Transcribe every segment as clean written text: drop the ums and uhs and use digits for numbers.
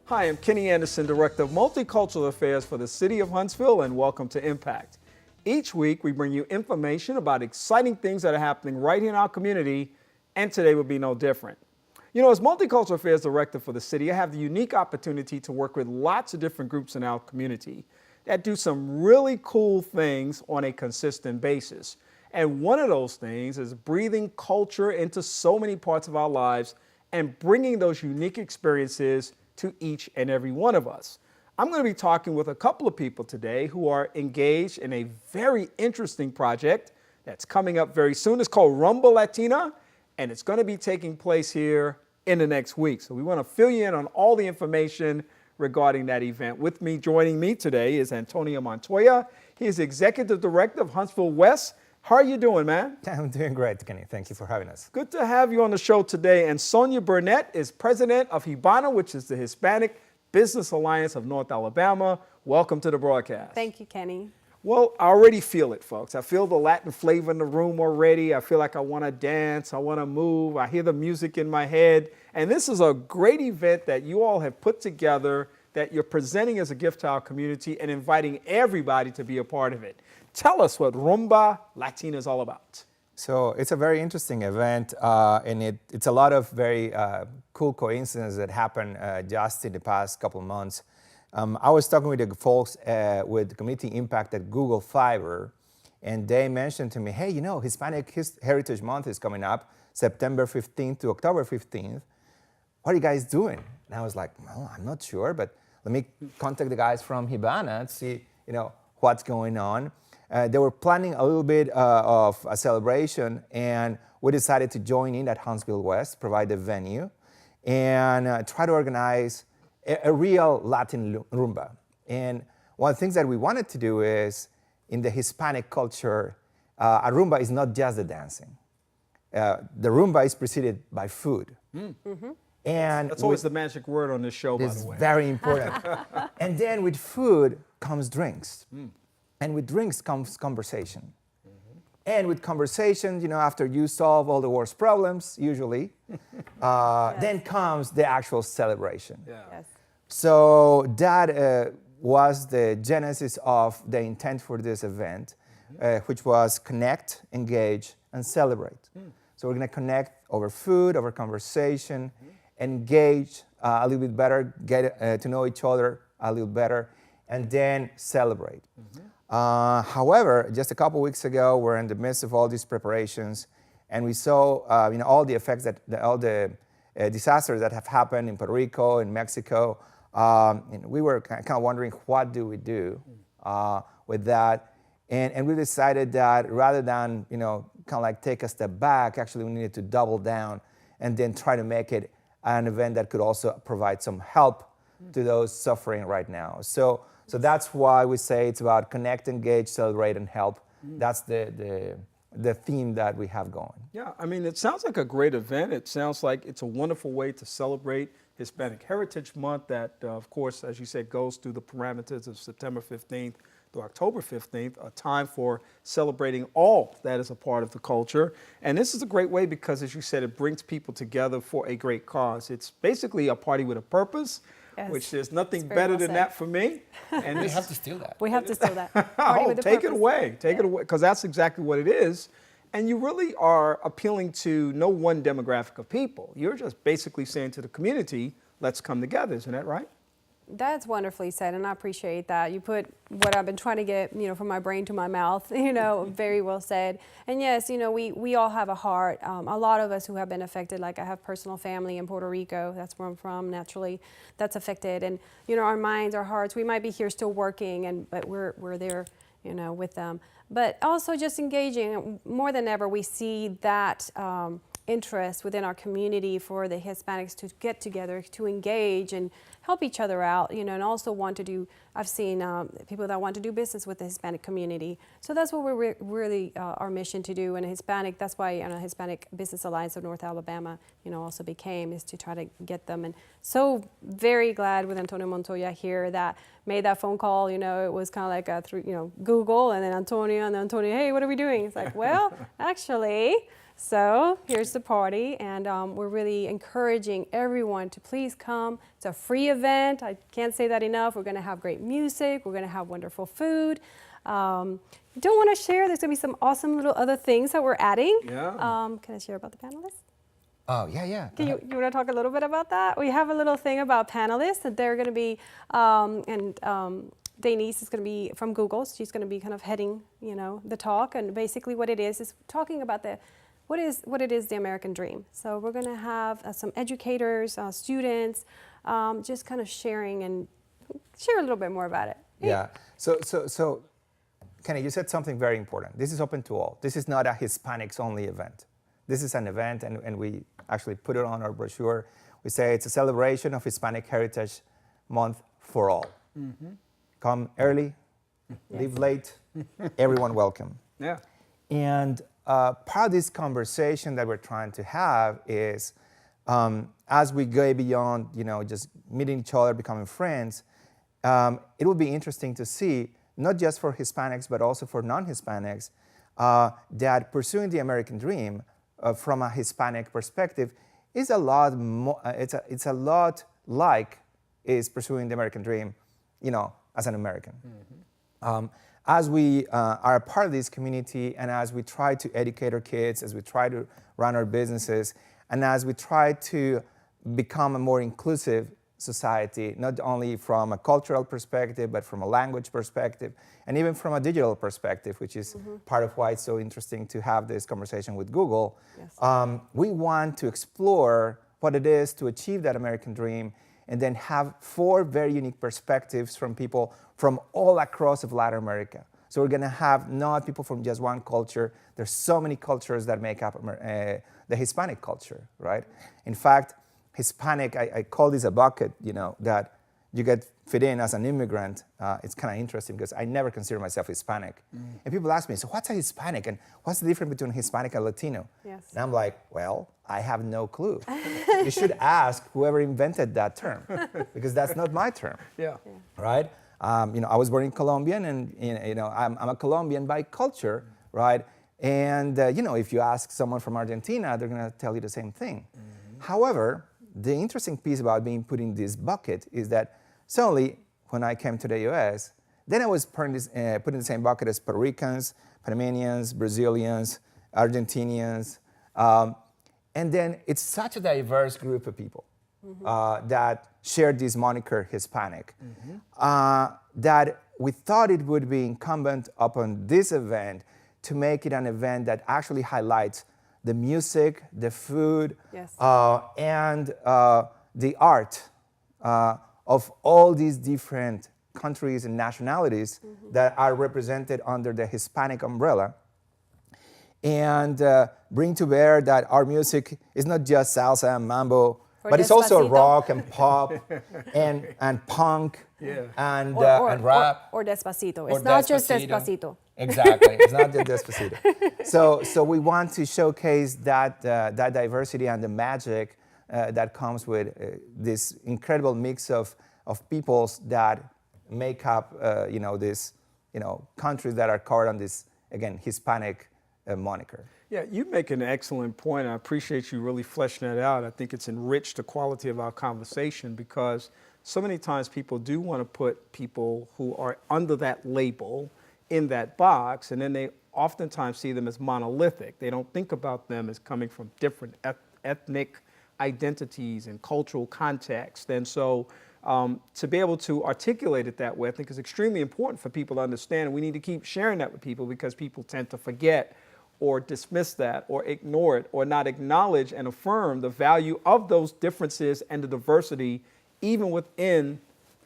Hi, I'm Kenny Anderson, Director of Multicultural Affairs for the City of Huntsville, and welcome to Impact. Each week, we bring you information about exciting things that are happening right here in our community, and today will be no different. You know, as Multicultural Affairs Director for the city, I have the unique opportunity to work with lots of different groups in our community that do some really cool things on a consistent basis. And one of those things is breathing culture into so many parts of our lives and bringing those unique experiences to each and every one of us. I'm going to be talking with a couple of people today who are engaged in a very interesting project that's coming up very soon. It's called Rumba Latina, and it's going to be taking place here in the next week. So we want to fill you in on all the information regarding that event. With me, joining me today is Antonio Montoya. He is Executive Director of Huntsville West. How are you doing, man? I'm doing great, Kenny. Thank you for having us. Good to have you on the show today. And Sonia Burnett is President of HIBANA, which is the Hispanic Business Alliance of North Alabama. Welcome to the broadcast. Thank you, Kenny. Well, I already feel it, folks. I feel the Latin flavor in the room already. I feel like I want to dance. I want to move. I hear the music in my head. And this is a great event that you all have put together that you're presenting as a gift to our community and inviting everybody to be a part of it. Tell us what Rumba Latina is all about. So it's a very interesting event, and it's a lot of very cool coincidences that happened just in the past couple of months. I was talking with the folks with community impact at Google Fiber, and they mentioned to me, hey, you know, Hispanic Heritage Month is coming up, September 15th to October 15th. What are you guys doing? And I was like, well, I'm not sure, but let me contact the guys from HIBANA and see, you know, what's going on. They were planning a little bit of a celebration, and we decided to join in at Huntsville West, provide the venue, and try to organize a real Latin rumba. And one of the things that we wanted to do is, in the Hispanic culture, a rumba is not just the dancing. The rumba is preceded by food. Mm-hmm. And that's always the magic word on this show, by the way. It's very important. And then with food comes drinks. And with drinks comes conversation. And with conversation, you know, after you solve all the world's problems, usually, then comes the actual celebration. Yeah. Yes. So that was the genesis of the intent for this event, which was connect, engage, and celebrate. So we're going to connect over food, over conversation, engage a little bit better, get to know each other a little better, and then celebrate. However, just a couple weeks ago, we're in the midst of all these preparations, and we saw you know, all the effects that all the disasters that have happened in Puerto Rico, in Mexico. And we were kind of wondering, what do we do with that? And we decided that rather than, you know, kind of like take a step back, actually we needed to double down and then try to make it an event that could also provide some help to those suffering right now. So that's why we say it's about connect, engage, celebrate, and help. That's the theme that we have going. Yeah, I mean, it sounds like a great event. It sounds like it's a wonderful way to celebrate Hispanic Heritage Month that, of course, as you said, goes through the parameters of September 15th to October 15th, a time for celebrating all that is a part of the culture. And this is a great way because, as you said, it brings people together for a great cause. It's basically a party with a purpose. Yes. Which there's nothing better than that for me. And we have to steal that. We have to steal that. Party with a take purpose. it away. Take it away, because that's exactly what it is. And you really are appealing to no one demographic of people. You're just basically saying to the community, let's come together. Isn't that right? That's wonderfully said, and I appreciate that. You put what I've been trying to get, you know, from my brain to my mouth, you know, very well said. And yes, you know, we all have a heart. A lot of us who have been affected, like I have personal family in Puerto Rico, that's where I'm from, naturally, that's affected. And, you know, our minds, our hearts, we might be here still working, but we're there, you know, with them. But also just engaging, more than ever, we see that interest within our community for the Hispanics to get together, to engage and help each other out, you know, and also want to do, I've seen people that want to do business with the Hispanic community. So that's what we're really our mission to do. And Hispanic, that's why Hispanic Business Alliance of North Alabama, you know, also became, is to try to get them. And so very glad with Antonio Montoya here that made that phone call. You know, it was kind of like through, you know, Google, and then Antonio, hey, what are we doing? It's like, well, actually, So here's the party, and we're really encouraging everyone to please come. It's a free event. I can't say that enough. We're going to have great music. We're going to have wonderful food. Don't want to share. There's going to be some awesome little other things that we're adding. Yeah. Can I share about the panelists? Oh, yeah. You want to talk a little bit about that? We have a little thing about panelists that they're going to be, Denise is going to be from Google. She's going to be kind of heading, the talk. And basically what it is talking about what it is the American dream. So we're going to have some educators, students, just kind of sharing and share a little bit more about it. Yeah. So, Kenny, you said something very important. This is open to all. This is not a Hispanics only event. This is an event, and we actually put it on our brochure. We say it's a celebration of Hispanic Heritage Month for all. Mm-hmm. Come early, leave late, everyone welcome. Yeah. And part of this conversation that we're trying to have is, as we go beyond, just meeting each other, becoming friends, it will be interesting to see, not just for Hispanics, but also for non-Hispanics, that pursuing the American dream from a Hispanic perspective is a lot more, it's a lot like is pursuing the American dream, as an American. Mm-hmm. As we are a part of this community, and as we try to educate our kids, as we try to run our businesses, and as we try to become a more inclusive society, not only from a cultural perspective, but from a language perspective, and even from a digital perspective, which is part of why it's so interesting to have this conversation with Google. Yes. We want to explore what it is to achieve that American dream, and then have 4 very unique perspectives from people from all across of Latin America. So we're going to have not people from just one culture. There's so many cultures that make up the Hispanic culture, right? In fact, Hispanic, I call this a bucket, that you get fit in as an immigrant. It's kind of interesting because I never consider myself Hispanic. And people ask me, so what's a Hispanic? And what's the difference between Hispanic and Latino? Yes. And I'm like, well, I have no clue. You should ask whoever invented that term, because that's not my term. Yeah. Right? I was born in Colombia, and I'm a Colombian by culture, right? And if you ask someone from Argentina, they're going to tell you the same thing. Mm-hmm. However, the interesting piece about being put in this bucket is that suddenly, when I came to the U.S., then I was put in the same bucket as Puerto Ricans, Panamanians, Brazilians, Argentinians, and then it's such a diverse group of people that share this moniker Hispanic, that we thought it would be incumbent upon this event to make it an event that actually highlights the music, the food, yes. And the art of all these different countries and nationalities that are represented under the Hispanic umbrella, and bring to bear that our music is not just salsa and mambo, but it's also rock and pop and punk and rap. Or Despacito. It's not just Despacito. Exactly, it's not just Despacito. So we want to showcase that diversity and the magic that comes with this incredible mix of peoples that make up this countries that are covered on this, again, Hispanic moniker. Yeah, you make an excellent point. I appreciate you really fleshing that out. I think it's enriched the quality of our conversation, because so many times people do want to put people who are under that label in that box, and then they oftentimes see them as monolithic. They don't think about them as coming from different ethnic identities and cultural contexts. And so to be able to articulate it that way, I think is extremely important for people to understand. And we need to keep sharing that with people, because people tend to forget or dismiss that or ignore it or not acknowledge and affirm the value of those differences and the diversity even within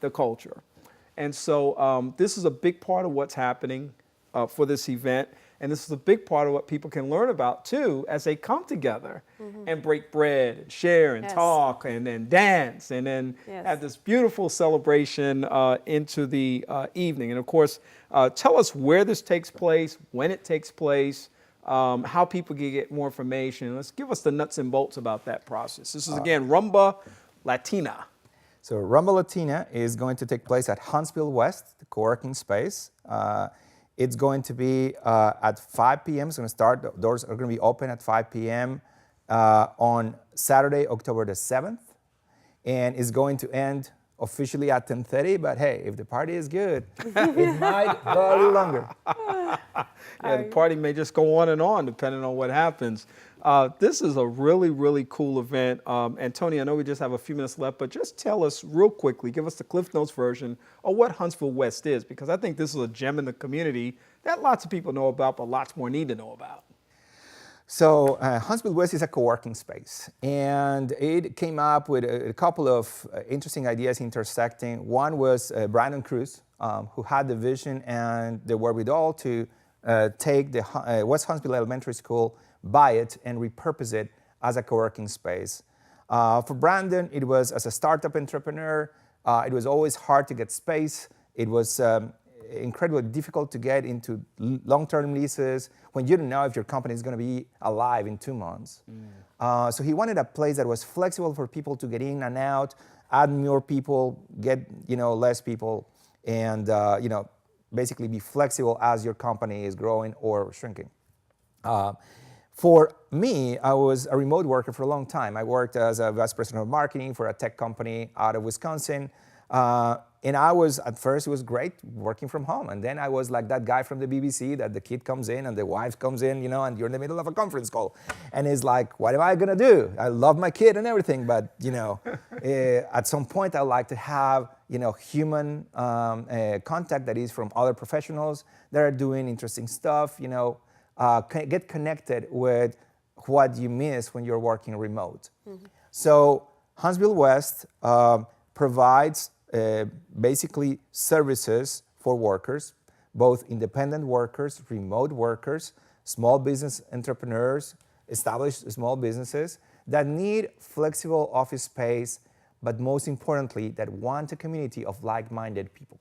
the culture. And so this is a big part of what's happening for this event. And this is a big part of what people can learn about, too, as they come together and break bread and share and talk and then dance and then have this beautiful celebration into the evening. And, of course, tell us where this takes place, when it takes place, how people can get more information. Let's give us the nuts and bolts about that process. This is, again, Rumba Latina. So Rumba Latina is going to take place at Huntsville West, the co-working space. It's going to be at 5 p.m. It's going to start. The doors are going to be open at 5 p.m. On Saturday, October the 7th. And it's going to end officially at 10:30. But hey, if the party is good, it might go a little longer. Yeah, the party may just go on and on depending on what happens. This is a really, really cool event. Antonio, I know we just have a few minutes left, but just tell us real quickly, give us the Cliff Notes version of what Huntsville West is, because I think this is a gem in the community that lots of people know about, but lots more need to know about. So Huntsville West is a co-working space, and it came up with a couple of interesting ideas intersecting. One was Brandon Cruz, who had the vision and the wherewithal to take the West Huntsville Elementary School, buy it, and repurpose it as a co-working space. For Brandon, it was as a startup entrepreneur, it was always hard to get space. It was incredibly difficult to get into long-term leases when you don't know if your company is going to be alive in 2 months. So he wanted a place that was flexible for people to get in and out, add more people, get less people, and basically be flexible as your company is growing or shrinking. For me, I was a remote worker for a long time. I worked as a vice president of marketing for a tech company out of Wisconsin. And at first it was great working from home. And then I was like that guy from the BBC that the kid comes in and the wife comes in, and you're in the middle of a conference call. And it's like, what am I gonna do? I love my kid and everything, but at some point I like to have, human contact that is from other professionals that are doing interesting stuff, get connected with what you miss when you're working remote. Mm-hmm. So Huntsville West provides basically services for workers, both independent workers, remote workers, small business entrepreneurs, established small businesses that need flexible office space, but most importantly, that want a community of like-minded people.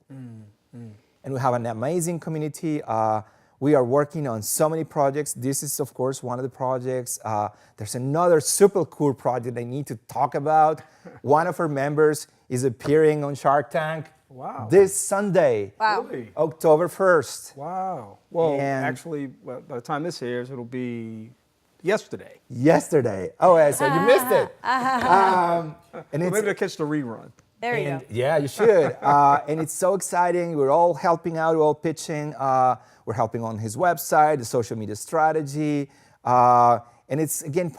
And we have an amazing community. We are working on so many projects. This is, of course, one of the projects. There's another super cool project I need to talk about. One of our members is appearing on Shark Tank this Sunday, Really? October 1st. Wow. Well, And actually, by the time this airs, it'll be yesterday. Yesterday. Oh, so you missed it. And Well, it's, maybe to catch the rerun. There you go. yeah, you should. And it's so exciting. We're all helping out. We're all pitching. We're helping on his website, the social media strategy. And it's, again,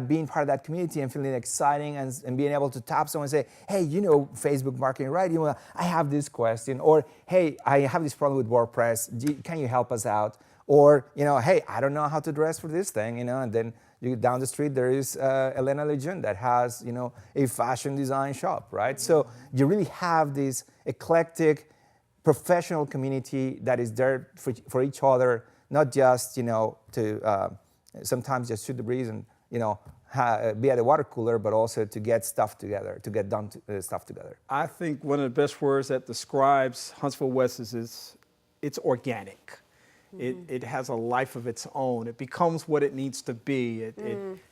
being part of that community and feeling exciting and being able to tap someone and say, hey, Facebook marketing, right? I have this question. Or, hey, I have this problem with WordPress. Can you help us out? Or, hey, I don't know how to dress for this thing, and then down the street there is Elena Lejeune that has, a fashion design shop, right? So you really have this eclectic, professional community that is there for each other, not just, to sometimes just shoot the breeze and, be at a water cooler, but also to get stuff together, to get done stuff together. I think one of the best words that describes Huntsville West is it's organic. It has a life of its own. It becomes what it needs to be. It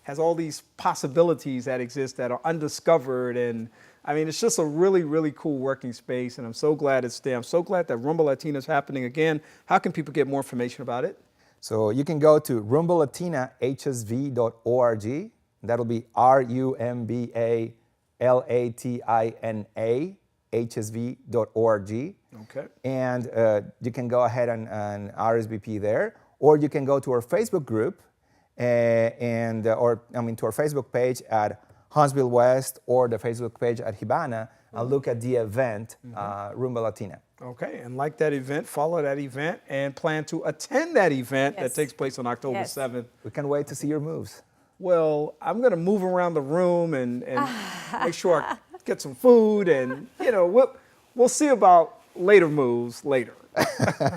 has all these possibilities that exist that are undiscovered. And I mean, it's just a really, really cool working space. And I'm so glad it's there. I'm so glad that Rumba Latina is happening again. How can people get more information about it? So you can go to rumbalatinahsv.org. That'll be RUMBALATINA HSV.org. Okay. And you can go ahead and RSVP there, or you can go to our Facebook group to our Facebook page at Huntsville West or the Facebook page at HIBANA and look at the event, Rumba Latina. Okay, and like that event, follow that event, and plan to attend that event that takes place on October 7th. We can't wait to see your moves. Well, I'm going to move around the room and make sure I get some food, and we'll see about later moves later.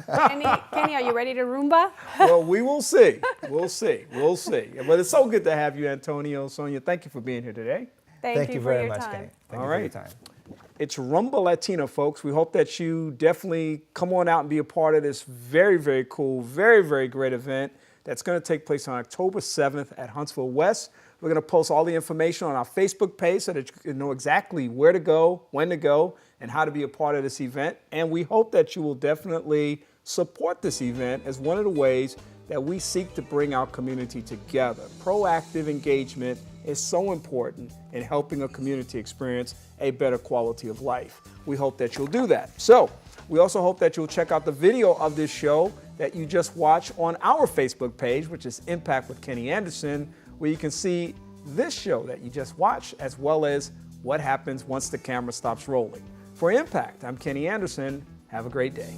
Kenny, are you ready to Roomba? Well, we will see. We'll see. But it's so good to have you, Antonio, Sonia. Thank you for being here today. Thank you very much, time. Kenny. Thank All you right. for your time. It's Rumba Latina, folks. We hope that you definitely come on out and be a part of this very, very cool, very, very great event that's going to take place on October 7th at Huntsville West. We're going to post all the information on our Facebook page so that you can know exactly where to go, when to go, and how to be a part of this event. And we hope that you will definitely Support this event as one of the ways that we seek to bring our community together. Proactive engagement is so important in helping a community experience a better quality of life. We hope that you'll do that. So, we also hope that you'll check out the video of this show that you just watched on our Facebook page, which is Impact with Kenny Anderson, where you can see this show that you just watched, as well as what happens once the camera stops rolling. For Impact, I'm Kenny Anderson. Have a great day.